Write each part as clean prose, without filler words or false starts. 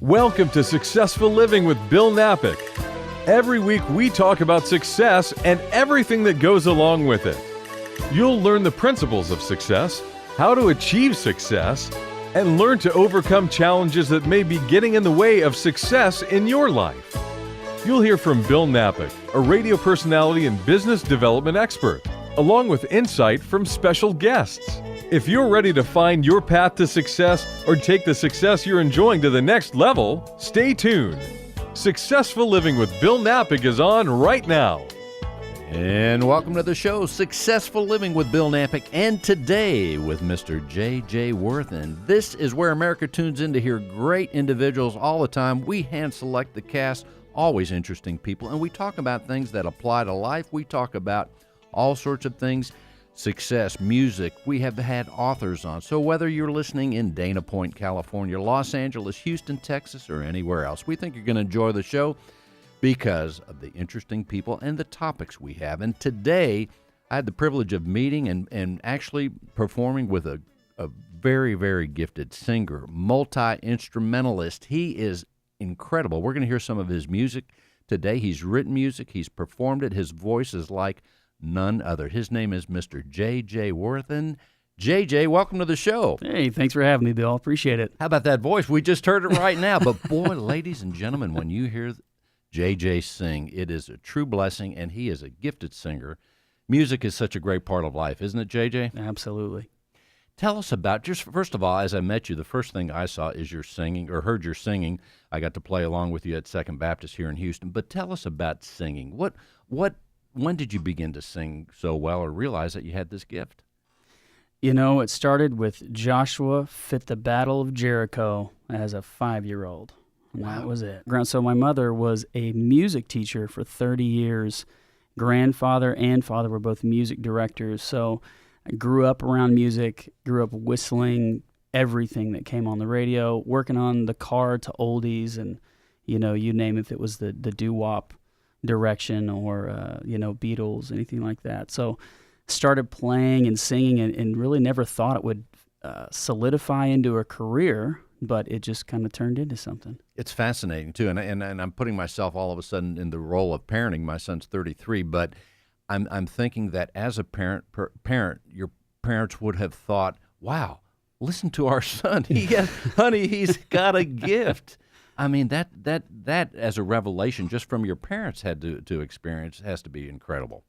Welcome to Successful Living with Bill Knapik. Every week we talk about success and everything that goes along with it. You'll learn the principles of success, how to achieve success, and learn to overcome challenges that may be getting in the way of success in your life. You'll hear from Bill Knapik, a radio personality and business development expert, along with insight from special guests. If you're ready to find your path to success or take the success you're enjoying to the next level, stay tuned. Successful Living with Bill Knapik is on right now. And welcome to the show, Successful Living with Bill Knapik, and today with Mr. J.J. Worthen. This is where America tunes in to hear great individuals all the time. We hand select the cast, always interesting people, and we talk about things that apply to life. We talk about all sorts of things. Success, music, we have had authors on. So whether you're listening in Dana Point, California, Los Angeles, Houston, Texas, or anywhere else, we think you're going to enjoy the show because of the interesting people and the topics we have. And today, I had the privilege of meeting and actually performing with a very, very gifted singer, multi-instrumentalist. He is incredible. We're going to hear some of his music today. He's written music. He's performed it. His voice is like none other. His name is Mr. J.J. Worthen. J.J., welcome to the show. Hey, thanks for having me, Bill. Appreciate it. How about that voice? We just heard it right now. But boy, ladies and gentlemen, when you hear J.J. sing, it is a true blessing, and he is a gifted singer. Music is such a great part of life, isn't it, J.J.? Absolutely. Tell us about, just first of all, as I met you, the first thing I saw is your singing, or heard your singing. I got to play along with you at Second Baptist here in Houston. But tell us about singing. When did you begin to sing so well or realize that you had this gift? You know, it started with Joshua fit the Battle of Jericho as a 5-year-old. Wow. That was it. So my mother was a music teacher for 30 years. Grandfather and father were both music directors. So I grew up around music, grew up whistling everything that came on the radio, working on the car to oldies and, you name it, if it was the doo-wop direction or, Beatles, anything like that. So started playing and singing and really never thought it would solidify into a career, but it just kind of turned into something. It's fascinating, too, and I'm putting myself all of a sudden in the role of parenting. My son's 33, but I'm thinking that as a parent, your parents would have thought, wow, listen to our son. He's got a gift. I mean, that as a revelation just from your parents had to experience has to be incredible.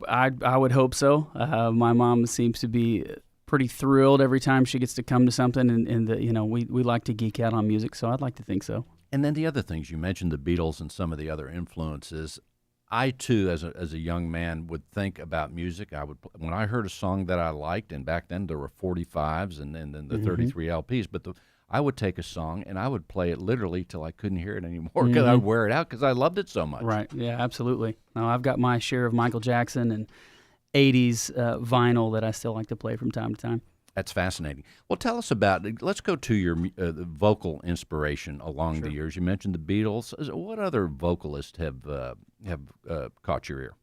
I would hope so. My mom seems to be pretty thrilled every time she gets to come to something, and we like to geek out on music, so I'd like to think so. And then the other things, you mentioned the Beatles and some of the other influences. I, too, as a young man, would think about music. When I heard a song that I liked, and back then there were 45s and then the 33 LPs, but I would take a song and I would play it literally till I couldn't hear it anymore because I'd wear it out because I loved it so much. Right. Yeah, absolutely. No, I've got my share of Michael Jackson and 80s vinyl that I still like to play from time to time. That's fascinating. Well, tell us let's go to your vocal inspiration along the years. You mentioned the Beatles. What other vocalists have caught your ear?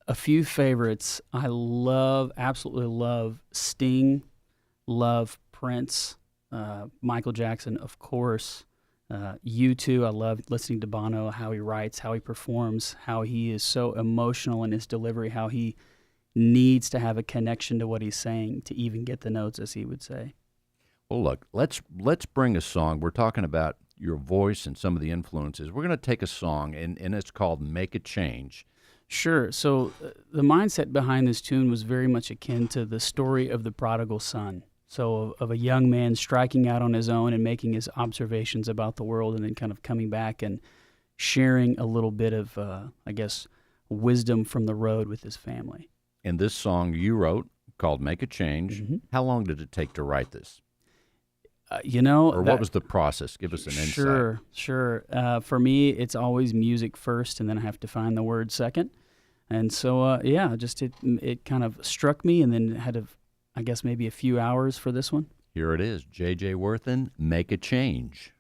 A few favorites. I absolutely love Sting, love Prince, Michael Jackson, of course. U2, I love listening to Bono, how he writes, how he performs, how he is so emotional in his delivery, how he needs to have a connection to what he's saying to even get the notes, as he would say. Well, look, let's bring a song. We're talking about your voice and some of the influences. We're going to take a song, and it's called Make a Change. Sure. So the mindset behind this tune was very much akin to the story of the prodigal son. So of a young man striking out on his own and making his observations about the world and then kind of coming back and sharing a little bit of, wisdom from the road with his family. And this song you wrote called Make a Change. Mm-hmm. How long did it take to write this? Or what was the process? Give us an insight. Sure. For me, it's always music first, and then I have to find the word second. And so, it kind of struck me, and then had maybe a few hours for this one. Here it is, J.J. Worthen, Make a Change.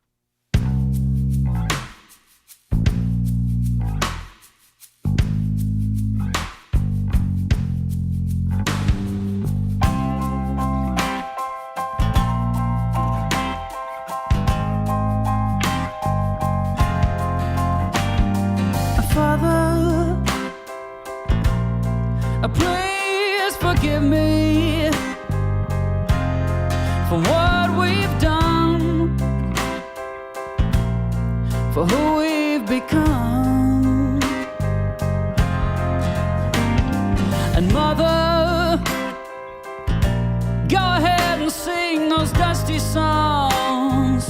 for who we've become. And Mother, go ahead and sing those dusty songs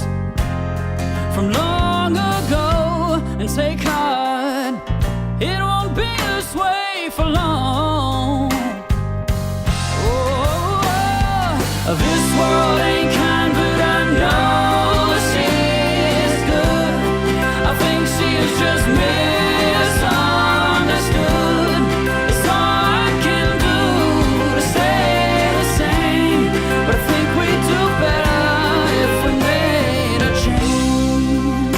from long ago and take heart, it won't be this way for long. Oh, this world ain't kind, but I know she is good. I think she is just misunderstood. It's all I can do to stay the same, but I think we'd do better if we made a change.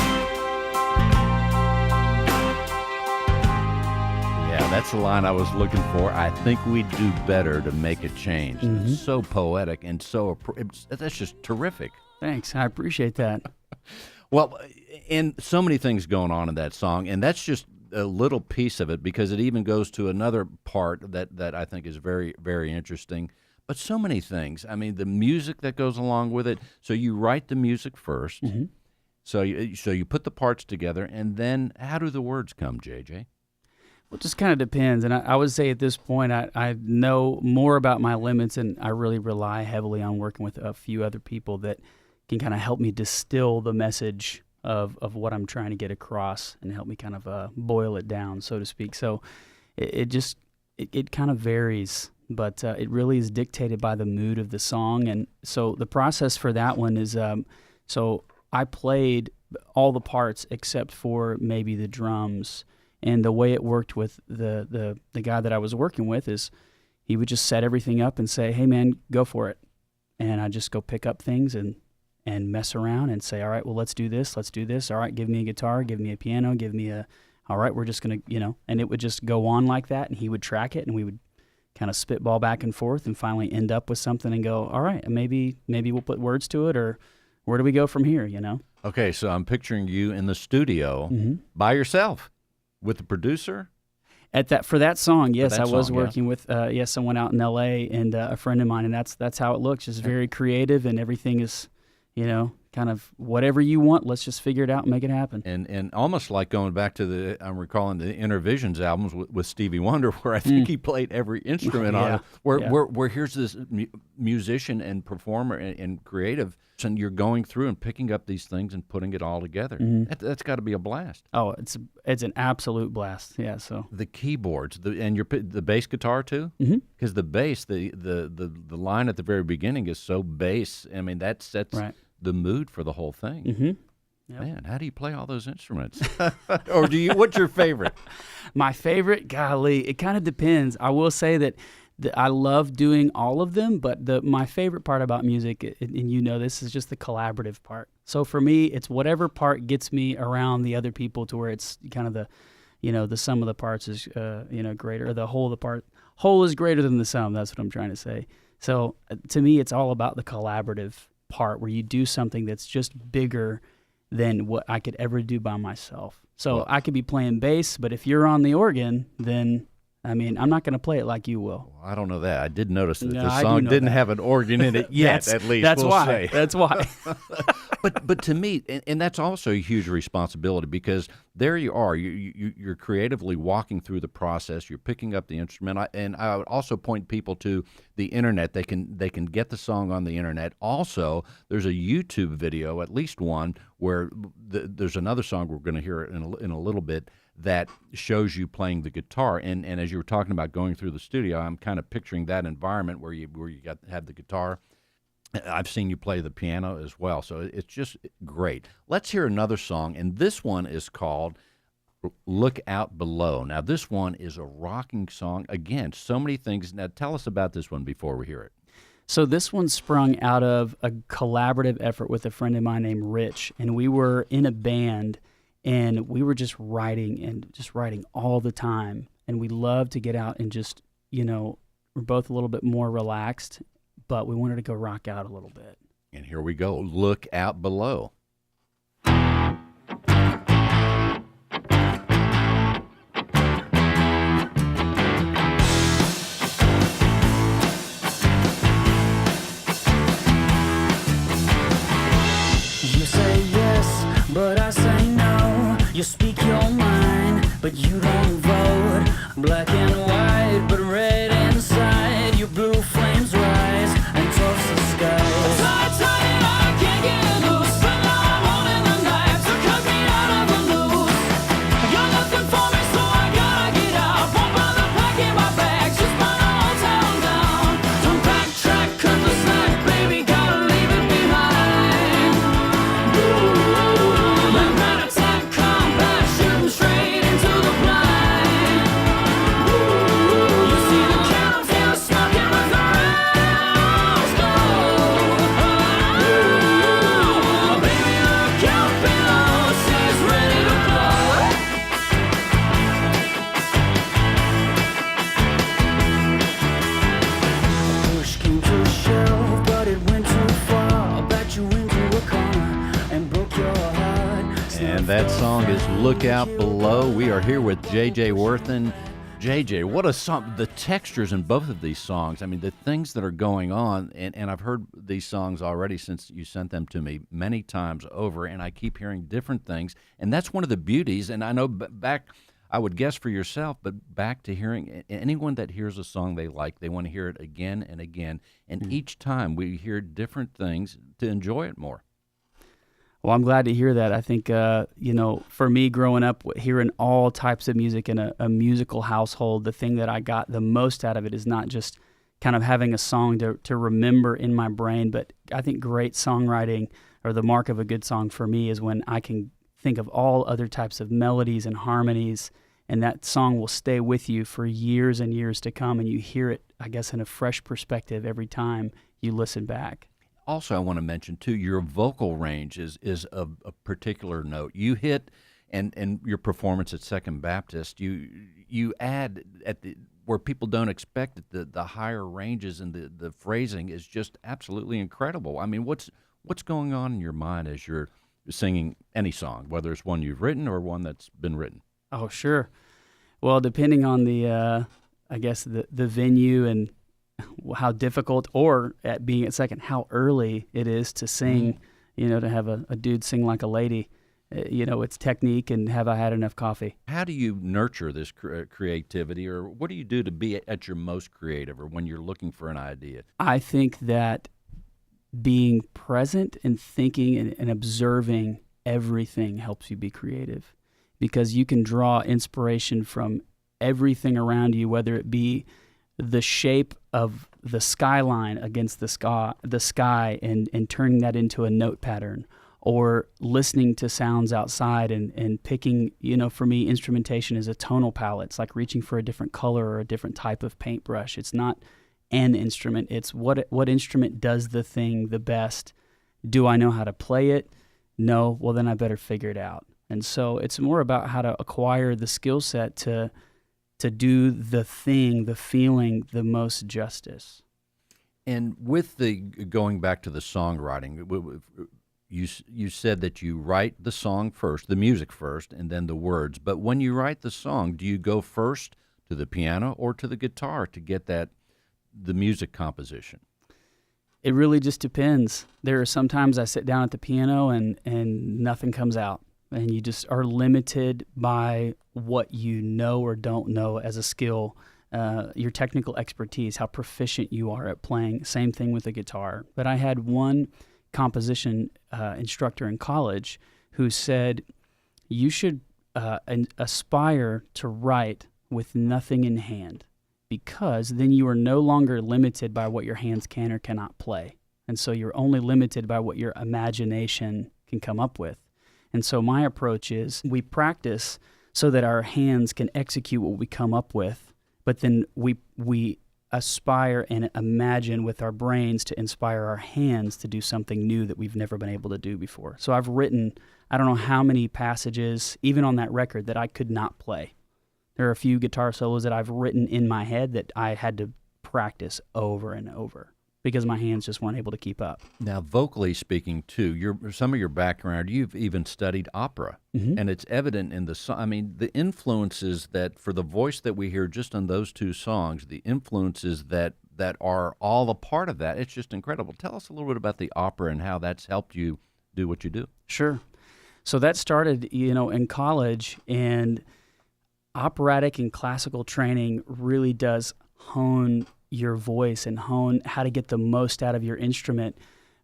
Yeah, that's the line I was looking for. I think we'd do better to make a change. It's so poetic and that's just terrific. Thanks, I appreciate that. Well, and so many things going on in that song, and that's just a little piece of it, because it even goes to another part that I think is very, very interesting. But so many things. I mean, the music that goes along with it. So you write the music first. So you put the parts together, and then how do the words come, JJ? Well, it just kind of depends. And I would say at this point, I know more about my limits, and I really rely heavily on working with a few other people that can kind of help me distill the message of what I'm trying to get across and help me kind of boil it down, so to speak. So it kind of varies, but it really is dictated by the mood of the song. And so the process for that one is, so I played all the parts except for maybe the drums. And the way it worked with the guy that I was working with is he would just set everything up and say, hey, man, go for it. And I just go pick up things and mess around and say, all right, well, let's do this. All right, give me a guitar, give me a piano, all right, we're just going to, and it would just go on like that. And he would track it, and we would kind of spitball back and forth and finally end up with something and go, all right, maybe we'll put words to it, or where do we go from here, Okay, so I'm picturing you in the studio by yourself. With the producer? For that song, yes, I was song, working with someone out in L.A. and a friend of mine, and that's how it looks. Just very creative, and everything is, kind of whatever you want. Let's just figure it out and make it happen. And almost like going back to I'm recalling the Intervisions albums with Stevie Wonder, where I think he played every instrument on it. Where here's this musician and performer and creative, and you're going through and picking up these things and putting it all together. That's got to be a blast. Oh, it's an absolute blast. Yeah. So the keyboards, and the bass guitar too, because the bass, the line at the very beginning is so bass. I mean, that sets the mood for the whole thing. Yep. Man, how do you play all those instruments? Or what's your favorite? My favorite, golly, it kind of depends. I will say that I love doing all of them, but my favorite part about music, and this, is just the collaborative part. So for me, it's whatever part gets me around the other people to where it's kind of the sum of the parts is, greater, or the whole of the part. Whole is greater than the sum. That's what I'm trying to say. So to me, it's all about the collaborative part where you do something that's just bigger than what I could ever do by myself. So I could be playing bass, but if you're on the organ, then I'm not going to play it like you will. Well, I don't know that. I did notice that the song didn't have an organ in it yet, at least. That's we'll why. say. That's why. But to me, and that's also a huge responsibility, because there you are. You're creatively walking through the process. You're picking up the instrument. And I would also point people to the internet. They can get the song on the internet. Also, there's a YouTube video, at least one, where there's another song we're going to hear in a little bit, that shows you playing the guitar. And as you were talking about going through the studio, I'm kind of picturing that environment where you have the guitar. I've seen you play the piano as well, so it's just great. Let's hear another song, and this one is called Look Out Below. Now, this one is a rocking song. Again, so many things. Now, tell us about this one before we hear it. So this one sprung out of a collaborative effort with a friend of mine named Rich, and we were in a band, and we were just writing all the time. And we loved to get out and just, we're both a little bit more relaxed, but we wanted to go rock out a little bit. And here we go. Look Out Below. You say yes, but I say no. You speak your mind, but you don't vote. Black and white, but red inside. Your blue flames rise and toss the skies. Tight, I can't get loose. But now I'm holding the knife to cut me out of the noose. You're looking for me, so I gotta get out. Won't bother packing my bags, just burn the whole town down. Don't backtrack, cut the slack, baby, gotta leave it behind. Left hand attack, combat, shooting straight into the blind. You see the cattle feel smoking with the rails go. Baby, look out below, she's ready to blow. Push came to shove, but it went too far. Backed you into a corner and broke your heart. And that song is Look Out Below. We are here with J.J. Worthen. J.J., what a song. The textures in both of these songs, I mean, the things that are going on, and I've heard these songs already since you sent them to me many times over, and I keep hearing different things, and that's one of the beauties, and I know back, I would guess for yourself, but back to hearing, anyone that hears a song they like, they want to hear it again and again, and each time we hear different things to enjoy it more. Well, I'm glad to hear that. I think, for me growing up, hearing all types of music in a musical household, the thing that I got the most out of it is not just kind of having a song to remember in my brain, but I think great songwriting, or the mark of a good song for me, is when I can think of all other types of melodies and harmonies, and that song will stay with you for years and years to come, and you hear it, I guess, in a fresh perspective every time you listen back. Also, I want to mention, too, your vocal range is a particular note. You hit, and your performance at Second Baptist, you add at the where people don't expect it, the higher ranges, and the phrasing is just absolutely incredible. I mean, what's going on in your mind as you're singing any song, whether it's one you've written or one that's been written? Oh, sure. Well, depending on the venue and how difficult, or at being at Second, how early it is to sing, to have a dude sing like a lady, it's technique and have I had enough coffee. How do you nurture this creativity, or what do you do to be at your most creative, or when you're looking for an idea? I think that being present and thinking and observing everything helps you be creative, because you can draw inspiration from everything around you, whether it be the shape of the skyline against the sky and turning that into a note pattern, or listening to sounds outside and picking, for me, instrumentation is a tonal palette. It's like reaching for a different color or a different type of paintbrush. It's not an instrument. It's what instrument does the thing the best. Do I know how to play it? No. Well, then I better figure it out. And so it's more about how to acquire the skill set to do the thing, the feeling, the most justice. And with the going back to the songwriting, you said that you write the song first, the music first, and then the words. But when you write the song, do you go first to the piano or to the guitar to get the music composition? It really just depends. There are sometimes I sit down at the piano and nothing comes out. And you just are limited by what you know or don't know as a skill, your technical expertise, how proficient you are at playing. Same thing with the guitar. But I had one composition instructor in college who said, you should aspire to write with nothing in hand, because then you are no longer limited by what your hands can or cannot play. And so you're only limited by what your imagination can come up with. And so my approach is we practice so that our hands can execute what we come up with, but then we aspire and imagine with our brains to inspire our hands to do something new that we've never been able to do before. So I've written, I don't know how many passages, even on that record, that I could not play. There are a few guitar solos that I've written in my head that I had to practice over and over, because my hands just weren't able to keep up. Now, vocally speaking, too, some of your background, you've even studied opera, and it's evident in the song. I mean, the influences that, for the voice that we hear just on those two songs, the influences that are all a part of that, it's just incredible. Tell us a little bit about the opera and how that's helped you do what you do. Sure. So that started, in college, and operatic and classical training really does hone your voice and hone how to get the most out of your instrument,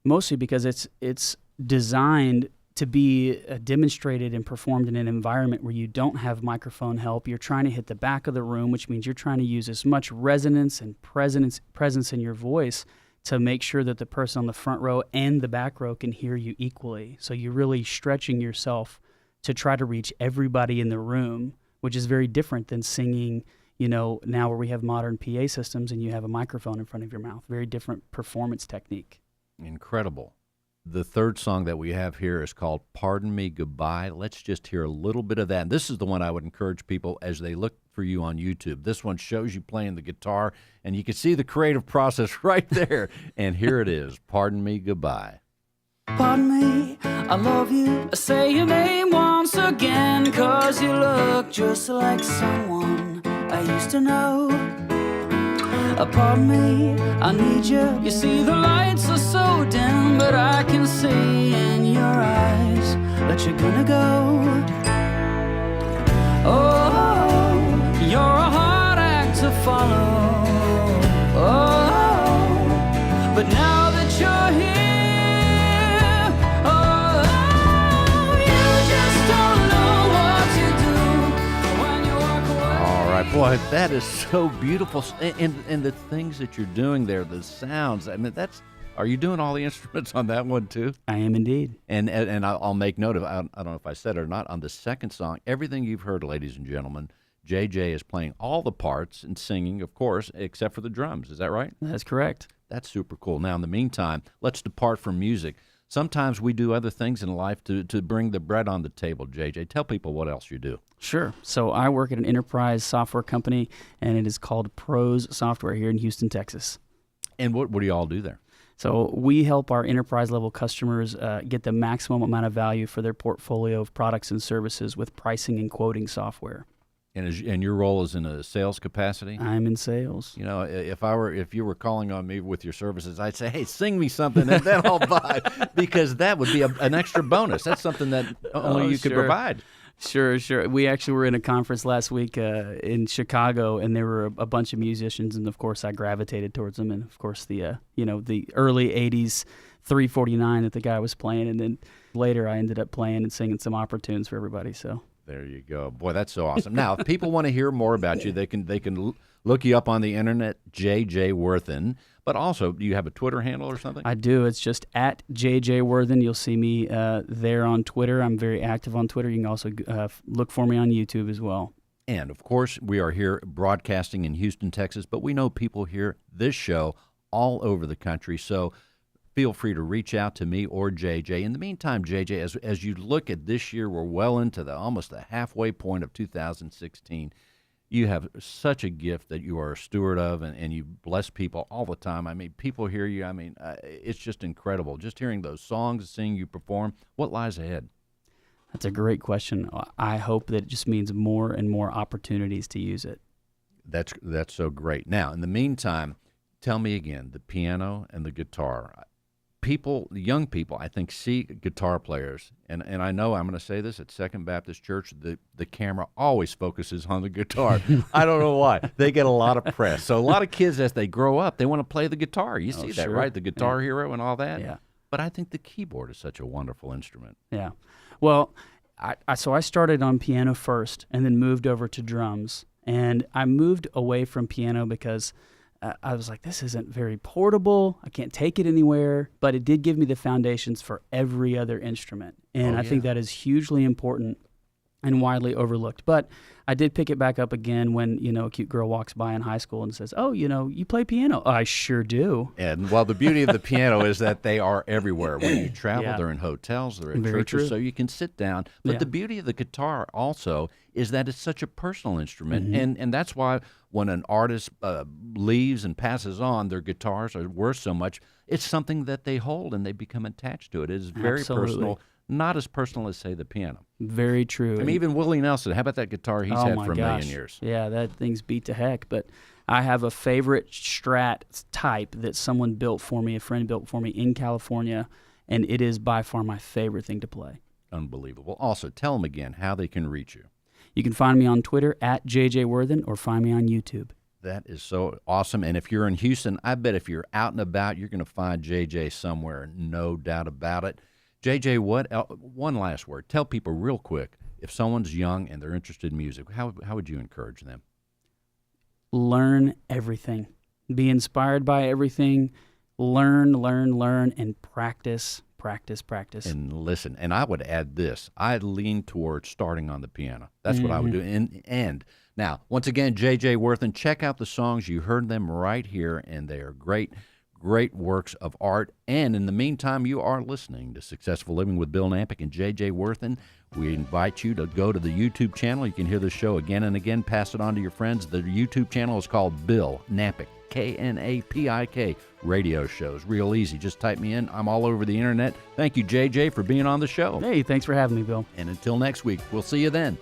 mostly because it's designed to be demonstrated and performed in an environment where you don't have microphone help. You're trying to hit the back of the room, which means you're trying to use as much resonance and presence in your voice to make sure that the person on the front row and the back row can hear you equally. So you're really stretching yourself to try to reach everybody in the room, which is very different than singing, now where we have modern PA systems and you have a microphone in front of your mouth. Very different performance technique. Incredible. The third song that we have here is called Pardon Me Goodbye. Let's just hear a little bit of that. And this is the one I would encourage people as they look for you on YouTube. This one shows you playing the guitar, and you can see the creative process right there. And here it is, Pardon Me Goodbye. Pardon me, I love you. I say your name once again, 'cause you look just like someone I used to know. Pardon me, I need you. You see the lights are so dim, but I can see in your eyes that you're gonna go. Oh, you're a hard act to follow. Oh, but now that you're here, oh, you just don't know what you do when you walk away. All right, boy, that is so beautiful. And the things that you're doing there, the sounds, I mean, are you doing all the instruments on that one too? I am indeed. And I'll make note of, I don't know if I said it or not, on the second song, everything you've heard, ladies and gentlemen, JJ is playing all the parts and singing, of course, except for the drums. Is that right? That's correct. That's super cool. Now, in the meantime, let's depart from music. Sometimes we do other things in life to bring the bread on the table, JJ. Tell people what else you do. Sure. So I work at an enterprise software company, and it is called Pros Software here in Houston, Texas. And what do you all do there? So we help our enterprise-level customers get the maximum amount of value for their portfolio of products and services with pricing and quoting software. And your role is in a sales capacity? I'm in sales. You know, if you were calling on me with your services, I'd say, hey, sing me something, and then I'll buy, because that would be an extra bonus. That's something that only you could provide. Sure. We actually were in a conference last week in Chicago, and there were a bunch of musicians, and of course I gravitated towards them, and of course the early '80s 349 that the guy was playing, and then later I ended up playing and singing some opera tunes for everybody. So. There you go. Boy, that's so awesome. Now, if people want to hear more about you, they can look you up on the internet, JJ Worthen. But also, do you have a Twitter handle or something? I do. It's just at JJ Worthen. You'll see me there on Twitter. I'm very active on Twitter. You can also look for me on YouTube as well. And, of course, we are here broadcasting in Houston, Texas, but we know people hear this show all over the country. So feel free to reach out to me or JJ. In the meantime, JJ, as you look at this year, we're well into almost the halfway point of 2016. You have such a gift that you are a steward of, and you bless people all the time. I mean, people hear you. I mean, it's just incredible. Just hearing those songs, seeing you perform. What lies ahead? That's a great question. I hope that it just means more and more opportunities to use it. That's so great. Now, in the meantime, tell me again, the piano and the guitar. Young people, I think, see guitar players, and I know I'm going to say this at Second Baptist Church, the camera always focuses on the guitar. I don't know why. They get a lot of press. So a lot of kids, as they grow up, they want to play the guitar. You see that, sure. right? The Guitar Hero and all that. Yeah. But I think the keyboard is such a wonderful instrument. Yeah. Well, so I started on piano first and then moved over to drums. And I moved away from piano because I was like, this isn't very portable. I can't take it anywhere. But it did give me the foundations for every other instrument. And I think that is hugely important and widely overlooked. But I did pick it back up again when, a cute girl walks by in high school and says, oh, you play piano. I sure do. And well, the beauty of the piano is that they are everywhere. When you travel, they're in hotels, they're in Very churches, true. so you can sit down. But the beauty of the guitar also is that it's such a personal instrument. Mm-hmm. And that's why when an artist leaves and passes on, their guitars are worth so much. It's something that they hold and they become attached to it. It is very personal. Not as personal as, say, the piano. Very true. I mean, even Willie Nelson, how about that guitar he's had for a million years? Yeah, that thing's beat to heck. But I have a favorite Strat type that someone built for me, a friend built for me in California, and it is by far my favorite thing to play. unbelievable. Also, tell them again how they can reach you. You can find me on Twitter at JJ Worthen or find me on YouTube. That is so awesome. And if you're in Houston, I bet if you're out and about, you're going to find JJ somewhere, no doubt about it. JJ, one last word. Tell people real quick, if someone's young and they're interested in music, how would you encourage them? Learn everything. Be inspired by everything. Learn, and practice. And listen. And I would add this. I lean towards starting on the piano. That's what I would do. And now, once again, J.J. Worthen, check out the songs. You heard them right here, and they are great works of art. And in the meantime, you are listening to Successful Living with Bill Knapik and J.J. Worthen. We invite you to go to the YouTube channel. You can hear the show again and again. Pass it on to your friends. The YouTube channel is called Bill Knapik, Knapik, radio shows. Real easy. Just type me in. I'm all over the internet. Thank you, JJ, for being on the show. Hey, thanks for having me, Bill. And until next week, we'll see you then.